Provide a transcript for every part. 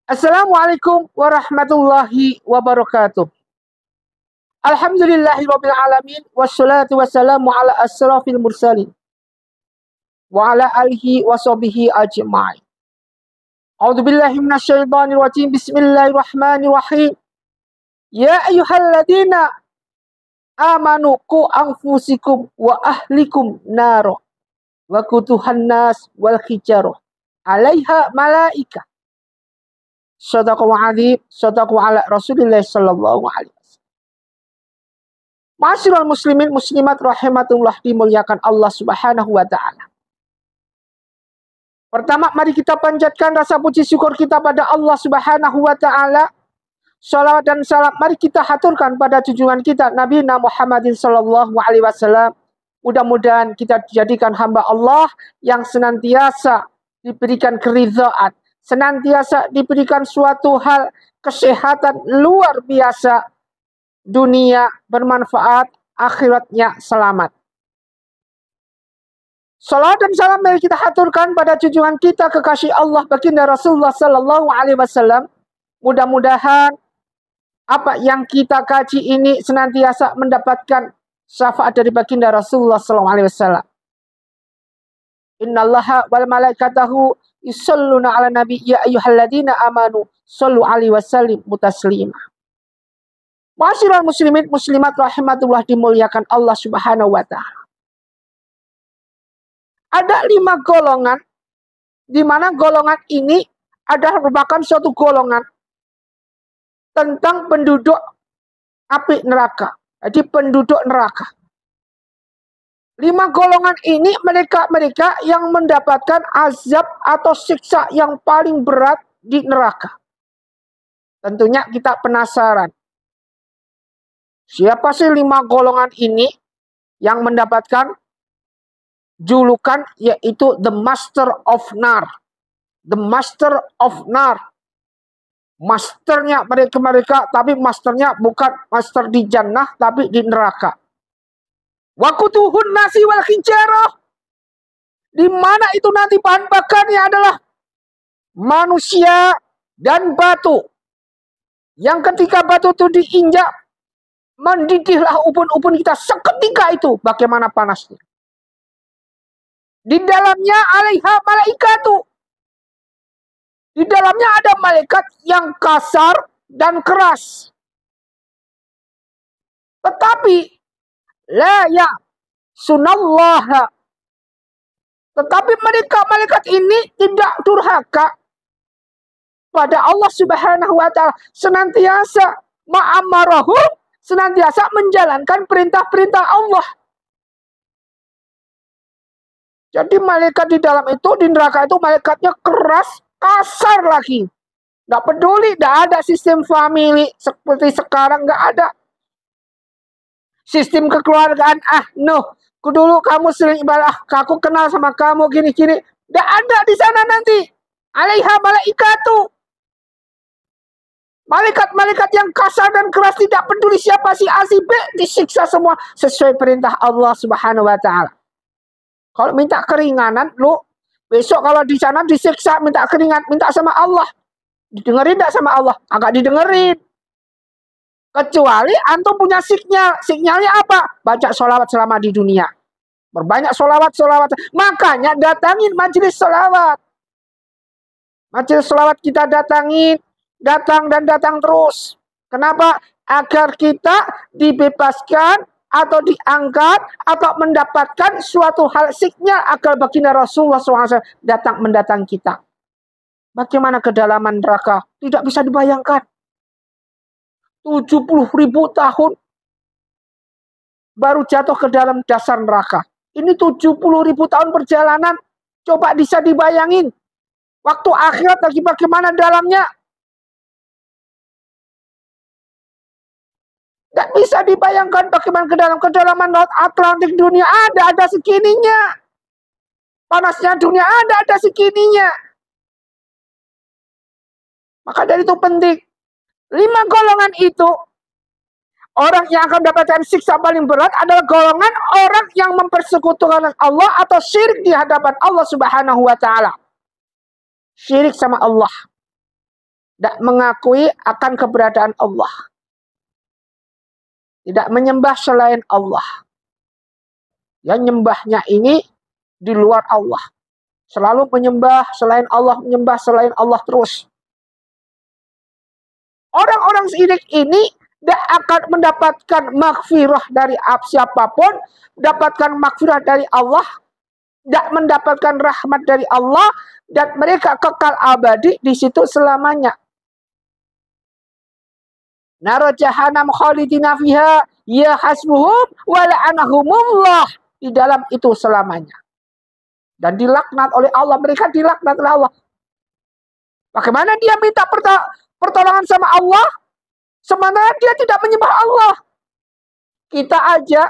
Assalamualaikum warahmatullahi wabarakatuh. Alhamdulillahirabbil alamin wassalatu wassalamu ala asrafil mursalin wa ala alihi washabihi ajma'in. A'udzubillahi minasyaitonir rajim. Bismillahirrahmanirrahim. Ya ayyuhalladzina amanu qu anfusikum wa ahlikum naro wa quduhan nas wal hijarah 'alaiha malaikah. Shadaqallahu adzim, shadaqu ala Rasulillah sallallahu alaihi wasallam. Ma'asyiral muslimin muslimat rahimatullah, dimuliakan Allah Subhanahu wa taala. Pertama, mari kita panjatkan rasa puji syukur kita pada Allah Subhanahu wa taala. Shalawat dan salam mari kita haturkan pada junjungan kita Nabi Muhammadin sallallahu alaihi wasallam. Mudah-mudahan kita dijadikan hamba Allah yang senantiasa diberikan keridhaan, senantiasa diberikan suatu hal kesehatan luar biasa, dunia bermanfaat, akhiratnya selamat. Salawat dan salam mari kita haturkan pada junjungan kita kekasih Allah baginda Rasulullah sallallahu alaihi wasallam. Mudah-mudahan apa yang kita kaji ini senantiasa mendapatkan syafaat dari baginda Rasulullah sallallahu alaihi wasallam. Innallaha wal malaikatahu yusholluna ala nabi ya ayyuhalladzina amanu shollu alaihi wasallim taslima. Ma'asyiral muslimin muslimat rahimatullah, dimuliakan Allah Subhanahu wa taala. Ada 5 golongan, di mana golongan ini adalah merupakan suatu golongan tentang penduduk api neraka. Jadi penduduk neraka. 5 golongan ini mereka yang mendapatkan azab atau siksa yang paling berat di neraka. Tentunya kita penasaran. Siapa sih 5 golongan ini yang mendapatkan julukan yaitu The Master of Nar. The Master of Nar. Masternya mereka, tapi masternya bukan master di jannah, tapi di neraka. Waquduhun nasi wal hijarah. Di mana itu nanti bahan bakarnya adalah manusia dan batu. Yang ketika batu itu diinjak, mendidihlah ubun-ubun kita seketika itu. Bagaimana panasnya. Di dalamnya alaiha malaikatu. Di dalamnya ada malaikat yang kasar dan keras. Tetapi la ya sunallaha. Tetapi malaikat ini tidak durhaka pada Allah Subhanahu wa taala, senantiasa ma'amarahum, senantiasa menjalankan perintah-perintah Allah. Jadi malaikat di dalam itu, di neraka itu malaikatnya keras, kasar lagi. Nggak peduli, nggak ada sistem family seperti sekarang, nggak ada. Sistem kekeluargaan, dulu kamu sering ibadah, aku kenal sama kamu gini-gini. Nggak ada di sana nanti. Alaiha malaikatu. Malaikat-malaikat yang kasar dan keras, tidak peduli siapa si A si B, disiksa semua sesuai perintah Allah Subhanahu wa taala. Kalau minta keringanan, lu besok kalau di sana disiksa minta keringan, minta sama Allah. Didengerin enggak sama Allah? Agak didengerin. Kecuali antum punya signal. Signalnya apa? Baca sholawat selama di dunia. Berbanyak sholawat. Makanya datangin majelis sholawat. Majelis sholawat kita datangin. Datang terus. Kenapa? Agar kita dibebaskan atau diangkat atau mendapatkan suatu hal signal agar baginda Rasulullah SAW datang mendatangi kita. Bagaimana kedalaman neraka? Tidak bisa dibayangkan. 70.000 tahun baru jatuh ke dalam dasar neraka. Ini 70.000 tahun perjalanan. Coba bisa dibayangin. Waktu akhirat lagi bagaimana dalamnya? Tidak bisa dibayangkan bagaimana kedalaman laut Atlantik dunia ada segininya. Panasnya dunia ada segininya. Maka dari itu penting. 5 golongan itu, orang yang akan mendapatkan siksa paling berat adalah golongan orang yang mempersekutukan Allah atau syirik di hadapan Allah Subhanahu wa taala. Syirik sama Allah. tidak mengakui akan keberadaan Allah. Tidak menyembah selain Allah. Yang nyembahnya ini di luar Allah. Selalu menyembah selain Allah terus. Orang-orang syirik ini tidak akan mendapatkan maghfirah dari siapapun, mendapatkan maghfirah dari Allah, tidak mendapatkan rahmat dari Allah, dan mereka kekal abadi di situ selamanya. Nar jahannam khalidina fiha ya hasbuhum wa la'anahumullah, di dalam itu selamanya. Dan dilaknat oleh Allah, mereka dilaknat oleh Allah. Bagaimana dia minta pertolongan sama Allah, sementara dia tidak menyembah Allah? Kita aja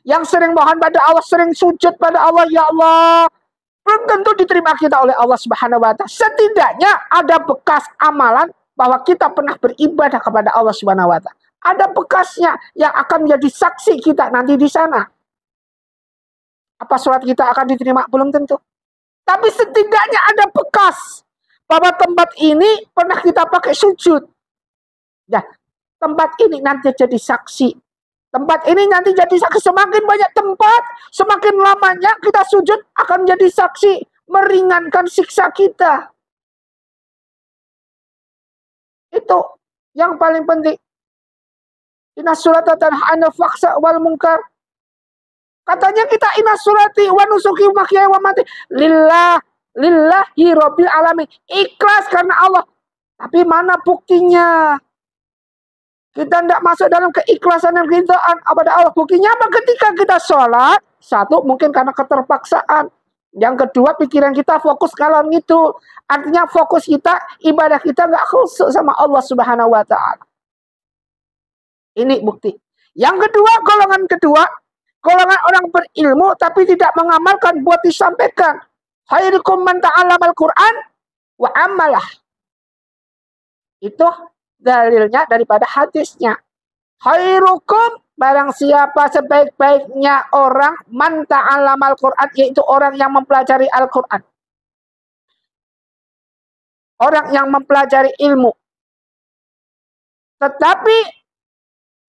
yang sering mohon pada Allah, sering sujud pada Allah, ya Allah, belum tentu diterima kita oleh Allah Subhanahu wa Ta'ala. Setidaknya ada bekas amalan bahwa kita pernah beribadah kepada Allah Subhanahu wa Ta'ala. Ada bekasnya yang akan menjadi saksi kita nanti di sana. Apa sholat kita akan diterima? Belum tentu. Tapi setidaknya ada bekas bahwa tempat ini pernah kita pakai sujud. Nah, tempat ini nanti jadi saksi. Tempat ini nanti jadi saksi. Semakin banyak tempat, semakin lamanya kita sujud akan jadi saksi, meringankan siksa kita. Itu yang paling penting. Inna surata tanha 'anil fahsya wal munkar. Katanya kita inna surati wa nusuki wa mahyaya wa mati lillahi rabbil alamin. Ikhlas karena Allah. Tapi mana buktinya? Kita tidak masuk dalam keikhlasan dan keridhaan kepada Allah. Buktinya apa? Ketika kita sholat, satu mungkin karena keterpaksaan. Yang kedua, pikiran kita fokus kalau itu. Artinya fokus kita, ibadah kita nggak khusyuk sama Allah Subhanahu wa Ta'ala. Ini bukti. Yang kedua, golongan orang berilmu tapi tidak mengamalkan buat disampaikan. Khairukum man ta'allamal Qur'an wa amalah. Itu dalilnya daripada hadisnya. Khairukum, barang siapa sebaik-baiknya orang, man ta'allamal Qur'an, yaitu orang yang mempelajari Al-Qur'an. Orang yang mempelajari ilmu. Tetapi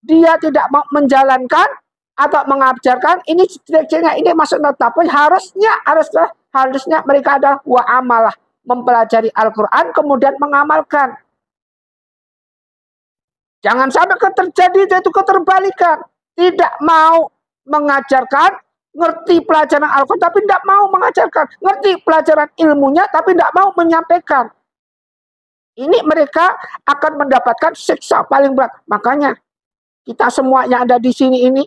dia tidak mau menjalankan atau mengajarkan, ini ciri-cirinya, ini masuk tapi harusnya mereka adalah wa amalah, mempelajari Al-Qur'an kemudian mengamalkan. Jangan sampai terjadi yaitu keterbalikan. Tidak mau mengajarkan, ngerti pelajaran Al-Qur'an tapi tidak mau mengajarkan, ngerti pelajaran ilmunya tapi tidak mau menyampaikan. Ini mereka akan mendapatkan siksa paling berat. Makanya kita semua yang ada di sini ini,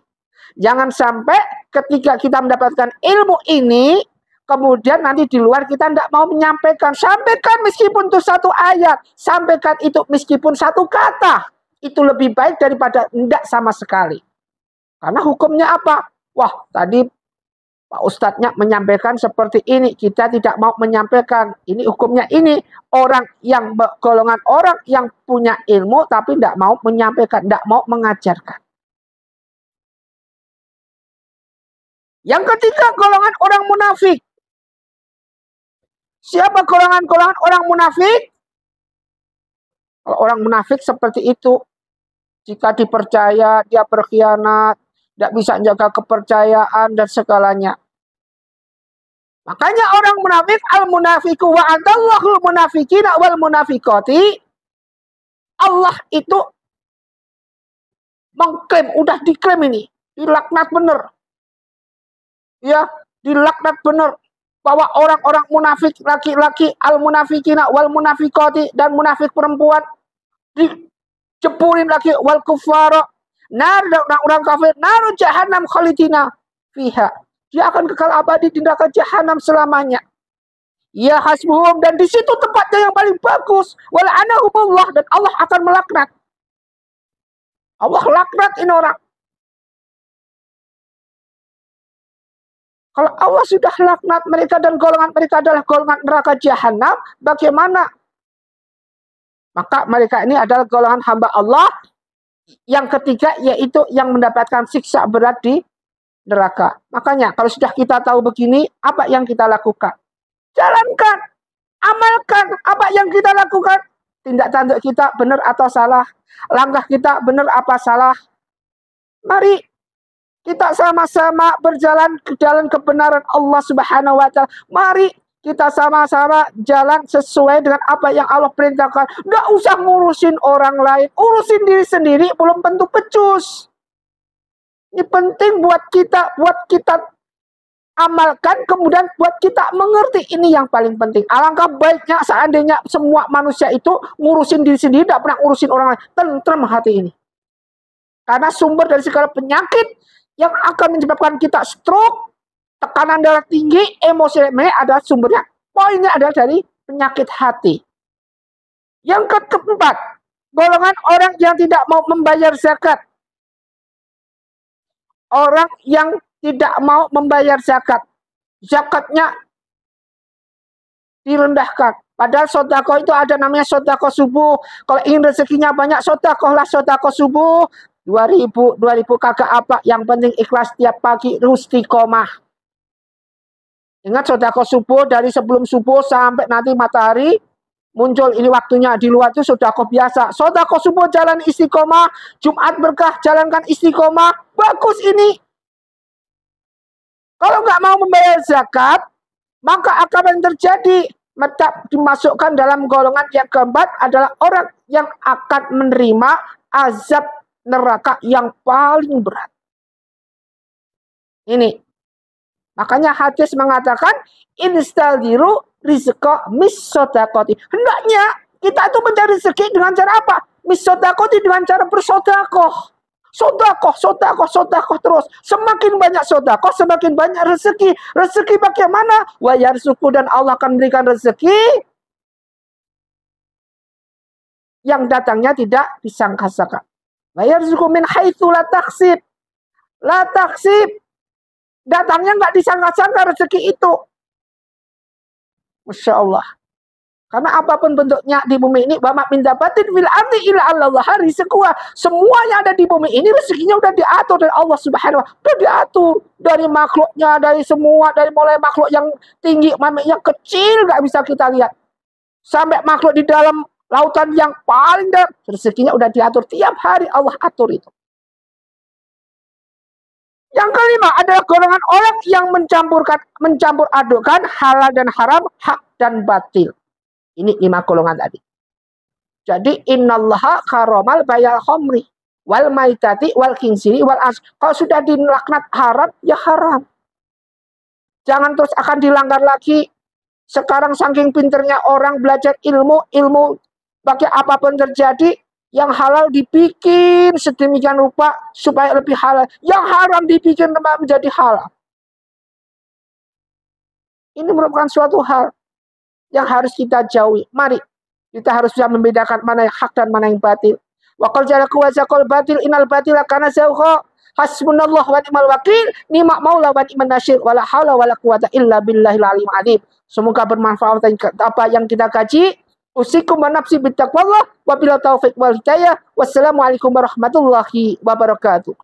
jangan sampai ketika kita mendapatkan ilmu ini, kemudian nanti di luar kita tidak mau menyampaikan. Sampaikan meskipun itu satu ayat. Sampaikan itu meskipun satu kata. Itu lebih baik daripada tidak sama sekali. Karena hukumnya apa? Wah, tadi Pak Ustadznya menyampaikan seperti ini. Kita tidak mau menyampaikan. Ini hukumnya ini. Golongan orang yang punya ilmu tapi tidak mau menyampaikan. Tidak mau mengajarkan. Yang ketiga, golongan orang munafik. Siapa golongan orang munafik? Kalau orang munafik seperti itu, jika dipercaya, dia berkhianat, tidak bisa jaga kepercayaan dan segalanya. Makanya orang munafik, al-munafiku wa antallahul munafikina wal munafikoti. Allah itu mengklaim, udah diklaim ini, dilaknat bener. Ya, dilaknat bener. Bahwa orang-orang munafik laki-laki, al-munafikina wal munafikoti, dan munafik perempuan, dicepurin lagi, wal kufara, nar, orang kafir, naru jahannam khalidina fiha. Dia akan kekal abadi di neraka jahanam selamanya. Ya hasbuhum, dan di situ tempatnya yang paling bagus. Wal anahumullah, dan Allah akan melaknat. Allah laknat ini orang. Kalau Allah sudah laknat mereka dan golongan mereka adalah golongan neraka jahanam, bagaimana? Maka mereka ini adalah golongan hamba Allah. Yang ketiga yaitu yang mendapatkan siksa berat di neraka. Makanya kalau sudah kita tahu begini, apa yang kita lakukan? Jalankan, amalkan apa yang kita lakukan. tindak tanduk kita benar atau salah, langkah kita benar apa salah. Mari kita sama-sama berjalan ke jalan kebenaran Allah Subhanahu wa Ta'ala. Mari kita sama-sama jalan sesuai dengan apa yang Allah perintahkan. Nggak usah ngurusin orang lain, urusin diri sendiri belum tentu pecus. Ini penting buat kita amalkan, kemudian buat kita mengerti. Ini yang paling penting. Alangkah baiknya seandainya semua manusia itu ngurusin diri sendiri, tidak pernah ngurusin orang lain. Tentrem hati ini. Karena sumber dari segala penyakit yang akan menyebabkan kita stroke, tekanan darah tinggi, emosi adalah sumbernya. Poinnya adalah dari penyakit hati. Yang keempat, golongan orang yang tidak mau membayar zakat. Orang yang tidak mau membayar zakat. Zakatnya direndahkan. Padahal sodako itu ada namanya sodako subuh. Kalau ingin rezekinya banyak, sodakohlah sodako subuh. 2000 kagak apa. Yang penting ikhlas tiap pagi, istiqomah. Ingat sodako subuh dari sebelum subuh sampai nanti matahari muncul. Ini waktunya di luar itu sodako biasa. Sodako subuh jalan istiqomah. Jumat berkah jalankan istiqomah. Bagus ini. Kalau nggak mau membayar zakat, maka akan terjadi dimasukkan dalam golongan yang keempat adalah orang yang akan menerima azab neraka yang paling berat. Ini. Makanya hadis mengatakan instaldiru rizqa mis-sodakoti. Hendaknya kita itu mencari rezeki dengan cara apa? Mis-sodakoti dengan cara bersodakoh. Sodakoh terus. Semakin banyak sodakoh, semakin banyak rezeki. Rezeki bagaimana? Wa yarzuqu, dan Allah akan memberikan rezeki yang datangnya tidak disangka-sangka. Wa yarzuqu min haitsu la taksib. La taksib. Datangnya nggak disangka-sangka rezeki itu. Masya Allah. Karena apapun bentuknya di bumi ini, bamak minta batin fil ardi illa Allah rizquha. Semua yang ada di bumi ini rezekinya udah diatur dari Allah Subhanahu wa Ta'ala. Udah diatur dari makhluknya, dari semua, dari mulai makhluk yang tinggi, yang kecil nggak bisa kita lihat, sampai makhluk di dalam lautan yang paling dalam, rezekinya udah diatur tiap hari. Allah atur itu. Yang kelima adalah golongan orang yang mencampur adukkan halal dan haram, hak dan batil. Ini 5 golongan tadi. Jadi innallaha karamal bayal khamri wal maitati wal khinsiri wal as. Kalau sudah dilaknat haram, ya haram. Jangan terus akan dilanggar lagi. Sekarang saking pinternya orang belajar ilmu bagi apapun terjadi, yang halal dibikin sedemikian rupa supaya lebih halal. Yang haram dibikin menjadi halal. Ini merupakan suatu hal yang harus kita jauhi. Mari kita harus bisa membedakan mana yang hak dan mana yang batil. Wa qal jalaku wa zaqal batil innal batila kana zauqa. Hasbunallah wa ni'mal wakil, ni'ma maula wa ni'man nasyir, wala haula wala quwata illa billahil aliyyil azim. Semoga bermanfaat apa yang kita kaji. Usikum wa nafsi bittaqwallah wa bila taufiq wal hidayah. Wassalamualaikum warahmatullahi wabarakatuh.